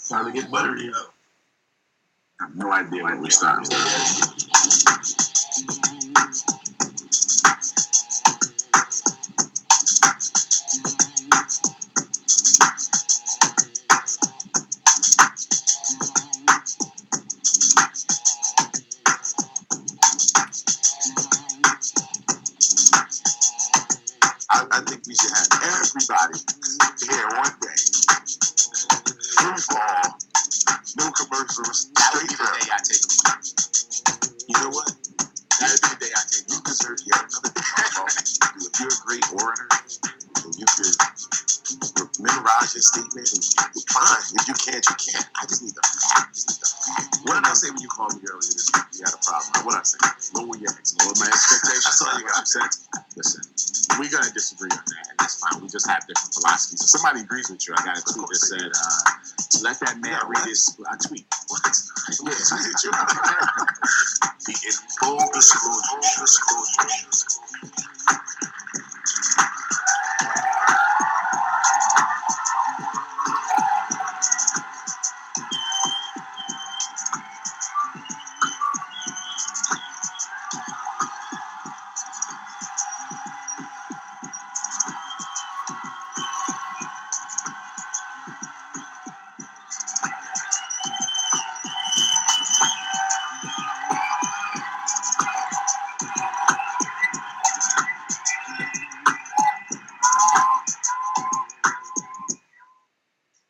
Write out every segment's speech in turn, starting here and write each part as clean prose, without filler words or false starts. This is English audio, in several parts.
Time to get buttery up. I have no idea when we're starting. I think we should have everybody here one day. Free fall. No commercials. That would be the day I take them. You know what? That would be the day I take You them. deserve yet another day. If you're a great orator, and you can memorize your statement, and fine. If you can't, you can't. I just need the facts. What did I say when you called me earlier this week? You had a problem. What did I say? Lower your expectations. Lower my expectations. That's all you got. Listen, we're going to disagree on that, and that's fine. We just have different philosophies. If somebody agrees with you, I got a tweet that said, let that man read his tweet. What? Yeah, tweet you. The in full disclosure.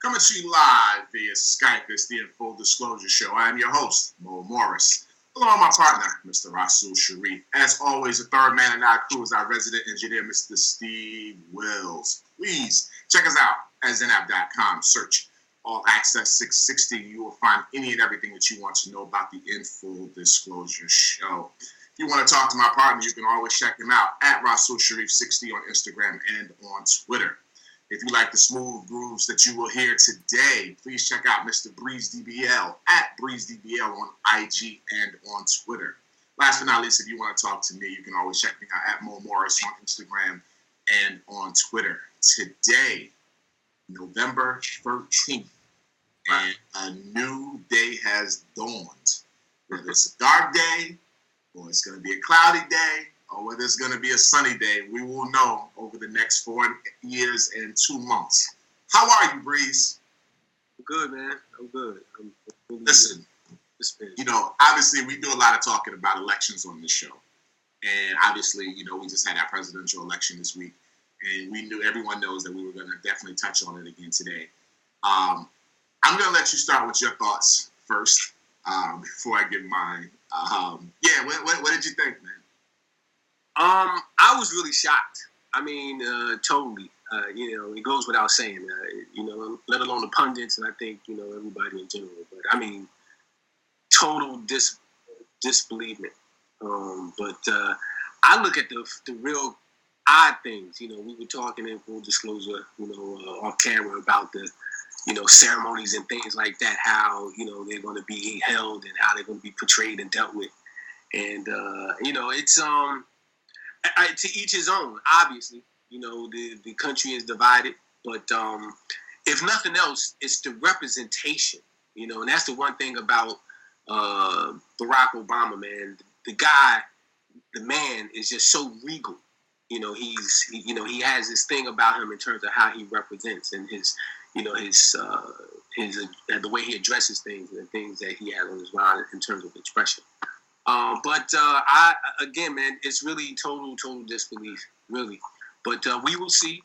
Coming to you live via Skype, it's the In Full Disclosure Show. I am your host, Mo Morris. Along with my partner, Mr. Rasul Sharif. As always, the third man in our crew is our resident engineer, Mr. Steve Wills. Please check us out at zenapp.com. Search All Access 660. You will find any and everything that you want to know about the In Full Disclosure Show. If you want to talk to my partner, you can always check him out at Rasul Sharif 60 on Instagram and on Twitter. If you like the smooth grooves that you will hear today, please check out Mr. Breeze DBL at Breeze DBL on IG and on Twitter. Last but not least, if you want to talk to me, you can always check me out at Mo Morris on Instagram and on Twitter. Today, November 13th, and a new day has dawned. Whether it's a dark day, or it's going to be a cloudy day, or whether it's going to be a sunny day, we will know over the next 4 years and 2 months. How are you, Breeze? I'm good, man. I'm good. Listen, you know, obviously we do a lot of talking about elections on this show. And obviously, you know, we just had our presidential election this week. And everyone knows that we were going to definitely touch on it again today. I'm going to let you start with your thoughts first before I give mine. What did you think, man? I was really shocked. I mean, totally. It goes without saying, let alone the pundits and I think, everybody in general. But I mean, total disbelievement. But I look at the real odd things. We were talking in full disclosure, off camera about the, ceremonies and things like that, how, they're going to be held and how they're going to be portrayed and dealt with. And, it's... to each his own, obviously. The country is divided, but if nothing else, it's the representation, and that's the one thing about Barack Obama, man. The man is just so regal. He has this thing about him in terms of how he represents and his the way he addresses things and the things that he has on his mind in terms of expression. But again, man, it's really total disbelief, really. But we will see,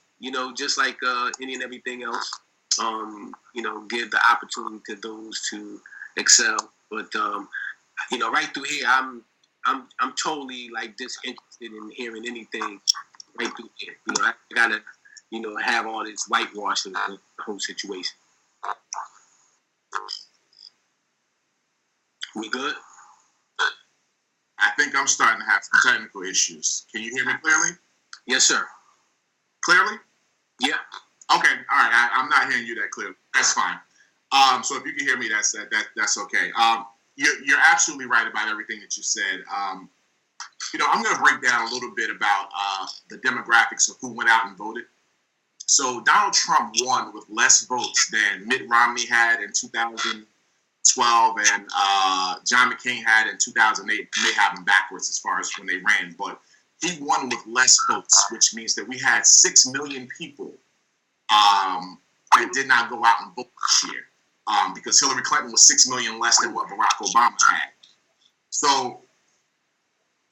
just like any and everything else, give the opportunity to those to excel. But right through here, I'm totally like disinterested in hearing anything right through here. I gotta, have all this whitewashing of the whole situation. We good? I think I'm starting to have some technical issues. Can you hear me clearly? Yes, sir. Clearly? Yeah. Okay. All right. I'm not hearing you that clearly. That's fine. So if you can hear me, that's okay. You're absolutely right about everything that you said. I'm going to break down a little bit about the demographics of who went out and voted. So Donald Trump won with less votes than Mitt Romney had in 2012 and John McCain had in 2008. May have them backwards as far as when they ran, but he won with less votes, which means that we had 6 million people that did not go out and vote this year because Hillary Clinton was 6 million less than what Barack Obama had. So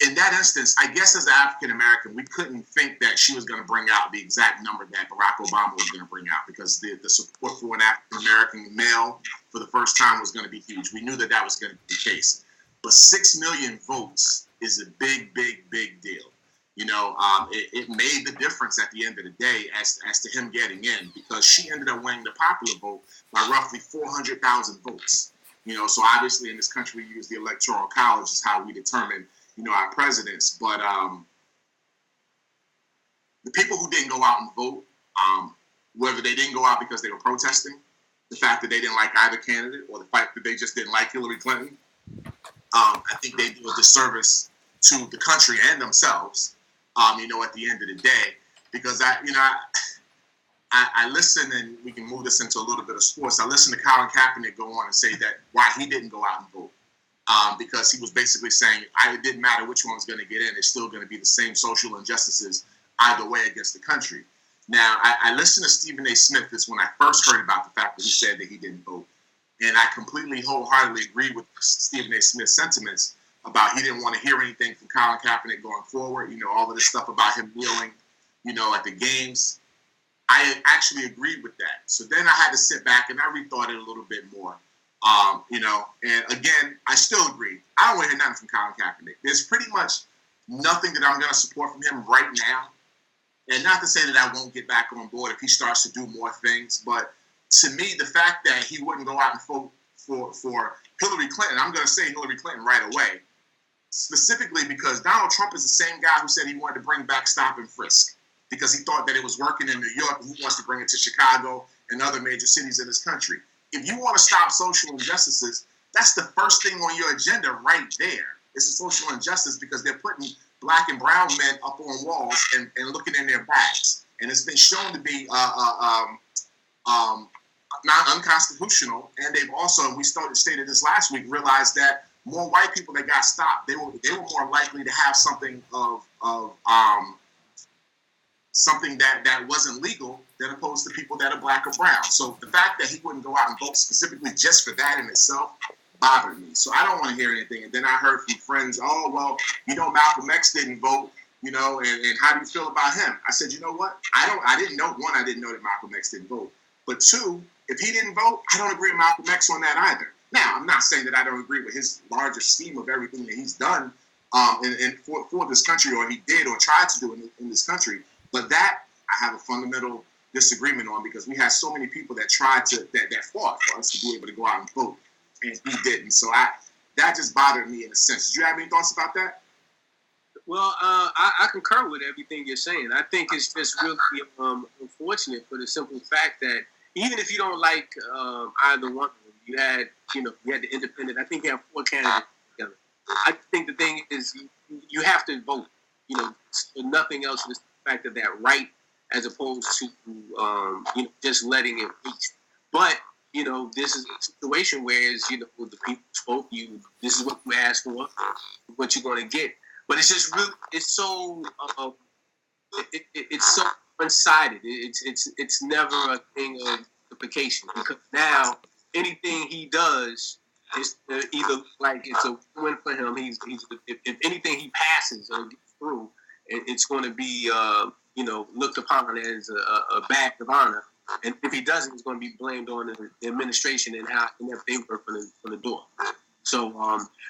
in that instance, I guess as an African American, we couldn't think that she was going to bring out the exact number that Barack Obama was going to bring out because the support for an African American male for the first time was going to be huge. We knew that that was going to be the case. But 6 million votes is a big, big, big deal. You know, it made the difference at the end of the day as to him getting in because she ended up winning the popular vote by roughly 400,000 votes. You know, so obviously in this country we use the Electoral College is how we determine, you know, our presidents. But the people who didn't go out and vote, whether they didn't go out because they were protesting, the fact that they didn't like either candidate, or the fact that they just didn't like Hillary Clinton, I think they do a disservice to the country and themselves, you know, at the end of the day. Because I listen, and we can move this into a little bit of sports. I listened to Colin Kaepernick go on and say that why he didn't go out and vote. Because he was basically saying it didn't matter which one was going to get in. It's still going to be the same social injustices either way against the country. Now, I listened to Stephen A. Smith. This when I first heard about the fact that he said that he didn't vote. And I completely, wholeheartedly agree with Stephen A. Smith's sentiments about he didn't want to hear anything from Colin Kaepernick going forward. You know, all of this stuff about him kneeling, you know, at the games. I actually agreed with that. So then I had to sit back and I rethought it a little bit more. You know, and again, I still agree. I don't want to hear nothing from Colin Kaepernick. There's pretty much nothing that I'm going to support from him right now. And not to say that I won't get back on board if he starts to do more things, but to me, the fact that he wouldn't go out and vote for Hillary Clinton, I'm going to say Hillary Clinton right away, specifically because Donald Trump is the same guy who said he wanted to bring back stop and frisk because he thought that it was working in New York and he wants to bring it to Chicago and other major cities in this country. If you want to stop social injustices, that's the first thing on your agenda right there. It's a social injustice because they're putting black and brown men up on walls and looking in their bags. And it's been shown to be not unconstitutional. And they've also, and we stated this last week, realized that more white people that got stopped, they were more likely to have something of something that wasn't legal than opposed to people that are black or brown. So the fact that he wouldn't go out and vote specifically just for that in itself bothered me. So I don't want to hear anything. And then I heard from friends, oh, well, you know, Malcolm X didn't vote, you know, and how do you feel about him? I said, you know what? I didn't know that Malcolm X didn't vote. But two, if he didn't vote, I don't agree with Malcolm X on that either. Now, I'm not saying that I don't agree with his larger scheme of everything that he's done for this country, or he did or tried to do in this country. But that I have a fundamental disagreement on because we had so many people that tried to that fought for us to be able to go out and vote, and he didn't. So that just bothered me in a sense. Do you have any thoughts about that? Well, I concur with everything you're saying. I think it's just really unfortunate for the simple fact that even if you don't like either one of them, you had the independent. I think you have 4 candidates together. I think the thing is you have to vote. You know, nothing else is the fact of that right, as opposed to just letting it reach. But this is a situation where the people spoke. This is what you asked for, what you're going to get. But it's just really, it's so it's so one-sided. It's never a thing of implication, because now anything he does is either like it's a win for him. If anything he passes or gets through, it's going to be looked upon as a badge of honor. And if he doesn't, it's going to be blamed on the administration and how they work from the door. So,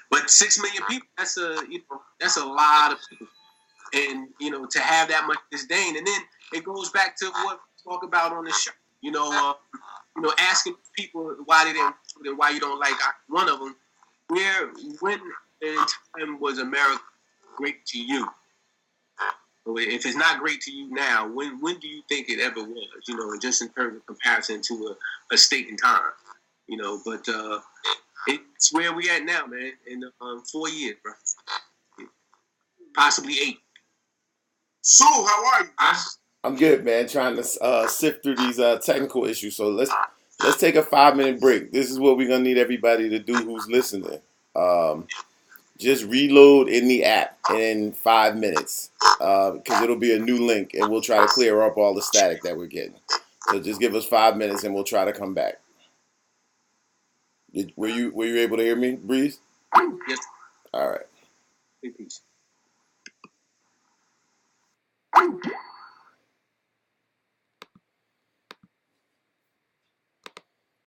but 6 million people, that's a lot of people. And, to have that much disdain. And then it goes back to what we talk about on the show. Asking people why they didn't, and why you don't like one of them. When in time was America great to you? If it's not great to you now, when do you think it ever was? And just in terms of comparison to a state and time, But it's where we at now, man. In 4 years, bro, possibly 8. So, how are you? I'm good, man. Trying to sift through these technical issues. So let's take a 5 minute break. This is what we're gonna need everybody to do who's listening. Um, just reload in the app in 5 minutes because it'll be a new link, and we'll try to clear up all the static that we're getting. So just give us 5 minutes, and we'll try to come back. Were you able to hear me, Breeze? Yes. All right. Peace.